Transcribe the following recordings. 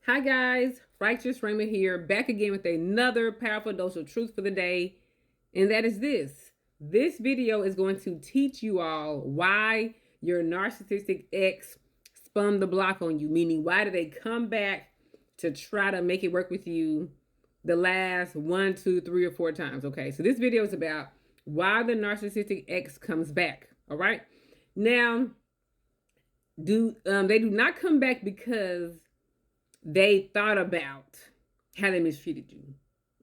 Hi guys, Righteous Raymond here, back again with another powerful dose of truth for the day. And that is this. This video is going to teach you all why your narcissistic ex spun the block on you, meaning why did they come back to try to make it work with you the last 1, 2, 3, or 4 times. Okay, so this video is about why the narcissistic ex comes back. All right. Now, they do not come back because they thought about how they mistreated you.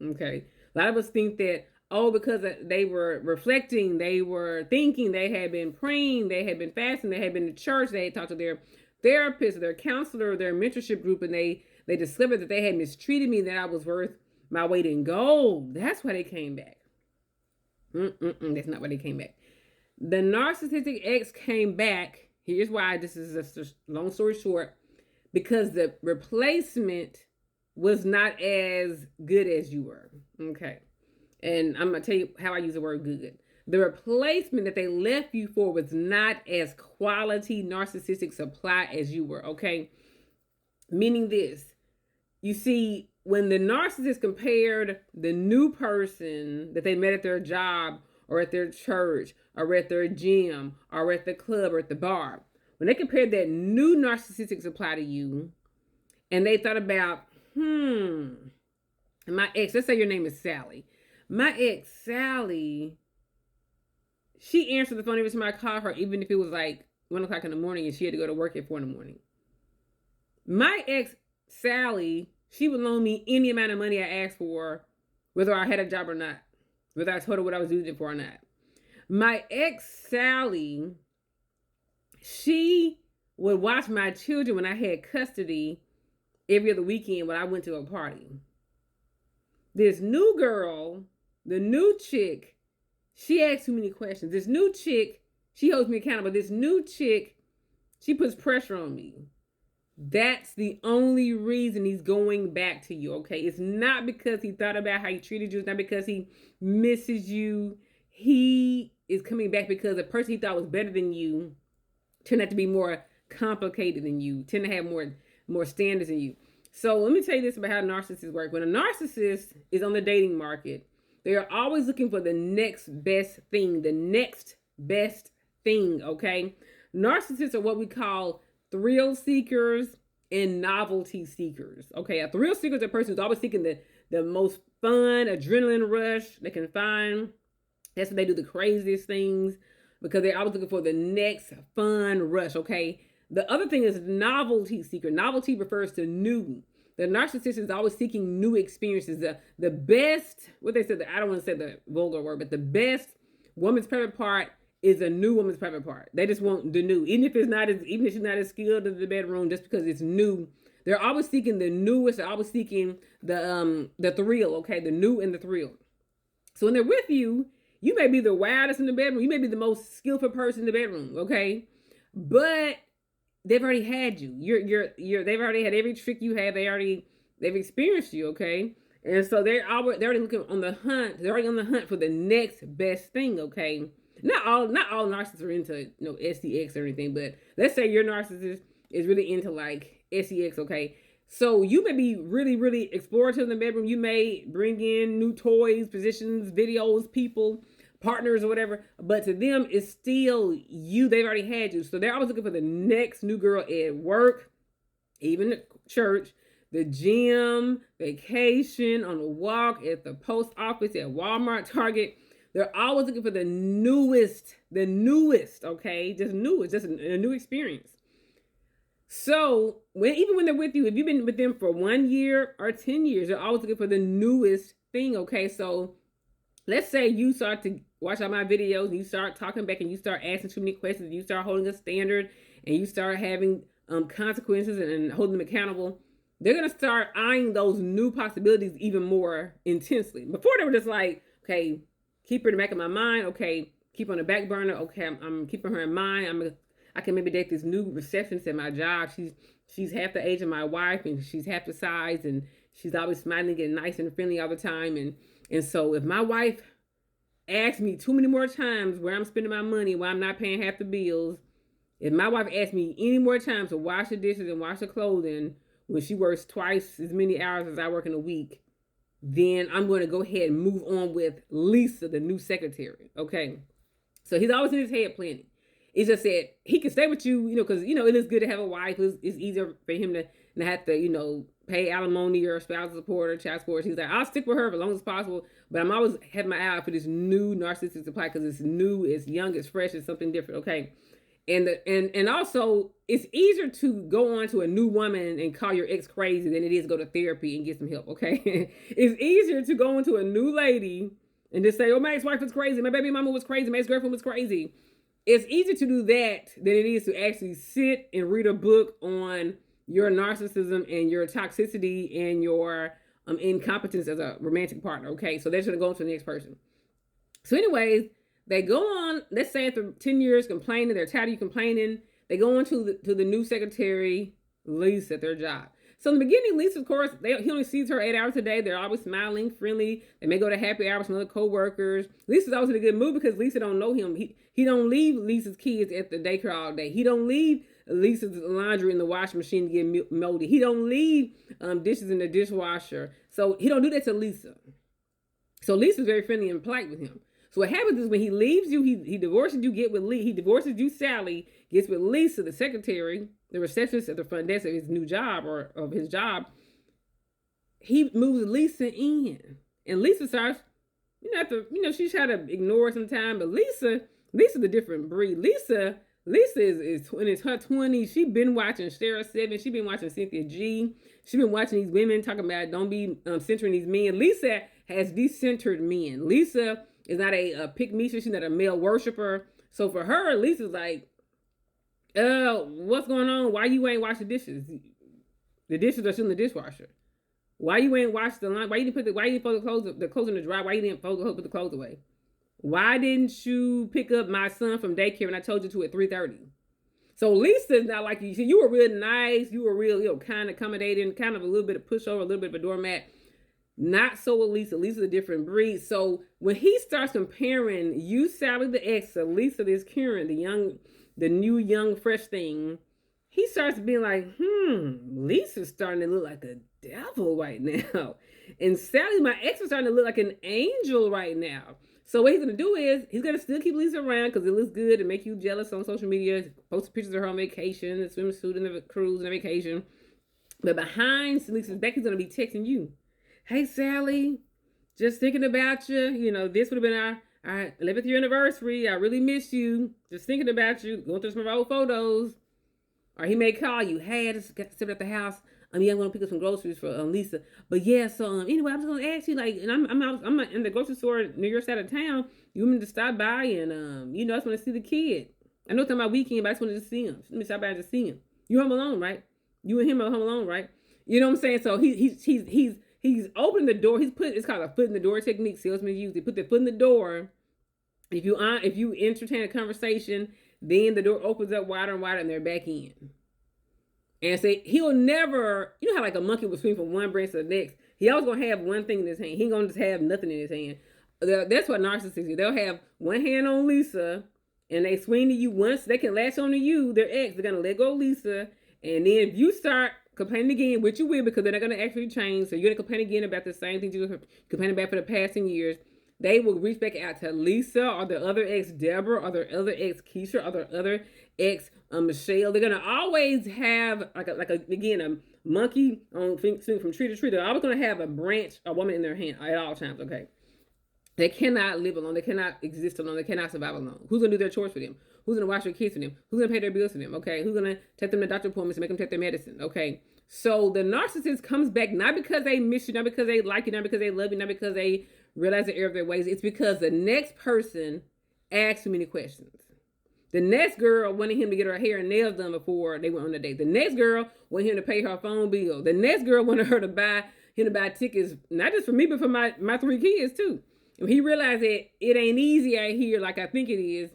Okay. A lot of us think that, oh, because they were reflecting, they were thinking, they had been praying, they had been fasting, they had been to church, they had talked to their therapist, their counselor, their mentorship group, and they discovered that they had mistreated me, that I was worth my weight in gold. That's why they came back. That's not why they came back. The narcissistic ex came back. Here's why. This is just a long story short. Because the replacement was not as good as you were. Okay. And I'm going to tell you how I use the word good. The replacement that they left you for was not as quality narcissistic supply as you were. Okay. Meaning this. You see, when the narcissist compared the new person that they met at their job or at their church or at their gym or at the club or at the bar, when they compared that new narcissistic supply to you, and they thought about, my ex, let's say your name is Sally. My ex, Sally, she answered the phone every time I called her, even if it was like 1 o'clock in the morning and she had to go to work at 4 in the morning. My ex, Sally, she would loan me any amount of money I asked for, whether I had a job or not, whether I told her what I was using it for or not. My ex, Sally, she would watch my children when I had custody every other weekend when I went to a party. This new girl, the new chick, she asks too many questions. This new chick, she holds me accountable. This new chick, she puts pressure on me. That's the only reason he's going back to you, okay? It's not because he thought about how he treated you. It's not because he misses you. He is coming back because the person he thought was better than you tend out to be more complicated than you, tend to have more standards than you. So let me tell you this about how narcissists work. When a narcissist is on the dating market, they are always looking for the next best thing, okay? Narcissists are what we call thrill seekers and novelty seekers, okay? A thrill seeker is a person who's always seeking the most fun, adrenaline rush they can find. That's when they do the craziest things, because they're always looking for the next fun rush, okay? The other thing is novelty seeker. Novelty refers to new. The narcissist is always seeking new experiences. The best, what they said, I don't want to say the vulgar word, but the best woman's private part is a new woman's private part. They just want the new. Even if she's not as skilled in the bedroom, just because it's new. They're always seeking the newest. They're always seeking the thrill, okay? The new and the thrill. So when they're with you, you may be the wildest in the bedroom. You may be the most skillful person in the bedroom, okay? But they've already had you. They've already had every trick you have. They've experienced you, okay? And so they're already looking on the hunt. They're already on the hunt for the next best thing, okay? Not all narcissists are into SEX or anything, but let's say your narcissist is really into like SEX, okay? So you may be really, really explorative in the bedroom. You may bring in new toys, positions, videos, people, partners, or whatever. But to them, it's still you. They've already had you. So they're always looking for the next new girl at work, even at church, the gym, vacation, on a walk, at the post office, at Walmart, Target. They're always looking for the newest, okay? Just newest, just a new experience. So even when they're with you, if you've been with them for 1 year or 10 years, they're always looking for the newest thing, okay? So let's say you start to watch all my videos, and you start talking back, and you start asking too many questions, and you start holding a standard, and you start having consequences and holding them accountable. They're going to start eyeing those new possibilities even more intensely. Before, they were just like, okay, keep her in the back of my mind. Okay, keep on the back burner. Okay, I'm keeping her in mind. I can maybe date this new receptionist at my job. She's half the age of my wife, and she's half the size, and she's always smiling and nice and friendly all the time. And so if my wife asks me too many more times where I'm spending my money, why I'm not paying half the bills, if my wife asks me any more times to wash the dishes and wash the clothing, when she works twice as many hours as I work in a week, then I'm going to go ahead and move on with Lisa, the new secretary. Okay. So he's always in his head planning. It's just that he can stay with you, because, it is good to have a wife. It's easier for him to not have to, pay alimony or spousal support or child support. He's like, I'll stick with her for as long as possible, but I'm always having my eye out for this new narcissistic supply because it's new, it's young, it's fresh, it's something different. Okay. And also it's easier to go on to a new woman and call your ex crazy than it is to go to therapy and get some help. Okay. It's easier to go into a new lady and just say, oh, my ex-wife was crazy, my baby mama was crazy, my ex-girlfriend was crazy. It's easier to do that than it is to actually sit and read a book on your narcissism and your toxicity and your incompetence as a romantic partner. Okay, so they're going to go on to the next person. So anyways, they go on, let's say after 10 years complaining, they're tired of you complaining, they go on to the new secretary, Lisa, at their job. So in the beginning, Lisa, of course, he only sees her 8 hours a day. They're always smiling, friendly. They may go to happy hours with other co-workers. Lisa's always in a good mood because Lisa don't know him. He don't leave Lisa's kids at the daycare all day. He don't leave Lisa's laundry in the washing machine to get moldy. He don't leave dishes in the dishwasher. So he don't do that to Lisa. So Lisa's very friendly and polite with him. So what happens is when he leaves you, he divorces you, he divorces you, Sally, gets with Lisa, the secretary, the receptionist at the front desk of his new job or of his job. He moves Lisa in. And Lisa starts, she tried to ignore it sometimes, but Lisa's a different breed. Lisa is in her 20s. She's been watching Sarah 7. She's been watching Cynthia G. She's been watching these women talking about don't be centering these men. Lisa has decentered men. Lisa is not a pick-me. She's not a male worshiper. So for her, Lisa's like, what's going on? Why you ain't wash the dishes? The dishes are still in the dishwasher. Why you ain't wash the line? Why you didn't fold the clothes in the dryer? Why you didn't put the clothes away? Why didn't you pick up my son from daycare when I told you to at 3:30? So Lisa's not like you. You were real nice. You were real, kind of accommodating, kind of a little bit of pushover, a little bit of a doormat. Not so with Lisa. Lisa's a different breed. So when he starts comparing you, Sally, the ex, to Lisa, this Karen, the new young fresh thing, he starts being like, Lisa's starting to look like a devil right now. And Sally, my ex, is starting to look like an angel right now. So what he's going to do is he's going to still keep Lisa around because it looks good and make you jealous on social media, post pictures of her on vacation, the swimsuit and the cruise and the vacation. But behind Lisa's back, he's going to be texting you. Hey, Sally, just thinking about you. This would have been our 11th year anniversary. I really miss you. Just thinking about you. Going through some of our old photos. Or he may call you. Hey, I just got to sit at the house. I'm going to pick up some groceries for Lisa. But yeah, so anyway, I'm just going to ask you, and I'm in the grocery store near your side of town. You want me to stop by and, I just want to see the kid. I know it's on my weekend, but I just wanted to see him. Let me stop by and just see him. You home alone, right? You and him are home alone, right? You know what I'm saying? So he's opening the door. It's called a foot in the door technique. Salesmen use. They put their foot in the door. If you entertain a conversation, then the door opens up wider and wider, and they're back in. And say he'll never, how like a monkey will swing from one branch to the next. He always gonna have one thing in his hand. He ain't gonna just have nothing in his hand. That's what narcissists do. They'll have one hand on Lisa, and they swing to you once they can latch on to you. Their ex, they're gonna let go of Lisa, and then if you start complaining again, which you will because they're not gonna actually change, so you're gonna complain again about the same things you were complaining about for the past 10 years. They will reach back out to Lisa or their other ex, Deborah, or their other ex, Keisha, or their other ex, Michelle. They're gonna always have a monkey on swing from tree to tree. They're always gonna have a branch, a woman in their hand at all times. Okay, they cannot live alone. They cannot exist alone. They cannot survive alone. Who's gonna do their chores for them? Who's gonna wash their kids for them? Who's gonna pay their bills for them? Okay, who's gonna take them to doctor appointments and make them take their medicine? Okay, so the narcissist comes back not because they miss you, not because they like you, not because they love you, not because they realize the error of their ways. It's because the next person asks too many questions. The next girl wanted him to get her hair and nails done before they went on a date. The next girl wanted him to pay her phone bill. The next girl wanted him to buy tickets, not just for me, but for my 3 kids too. And he realized that it ain't easy out here like I think it is.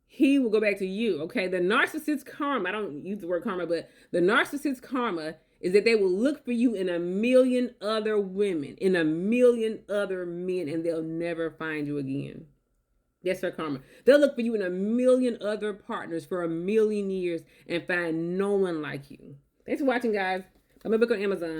He will go back to you. Okay, the narcissist's karma, I don't use the word karma, but the narcissist's karma is that they will look for you in a million other women, in a million other men, and they'll never find you again. That's their karma. They'll look for you in a million other partners for a million years and find no one like you. Thanks for watching, guys. Got my book on Amazon.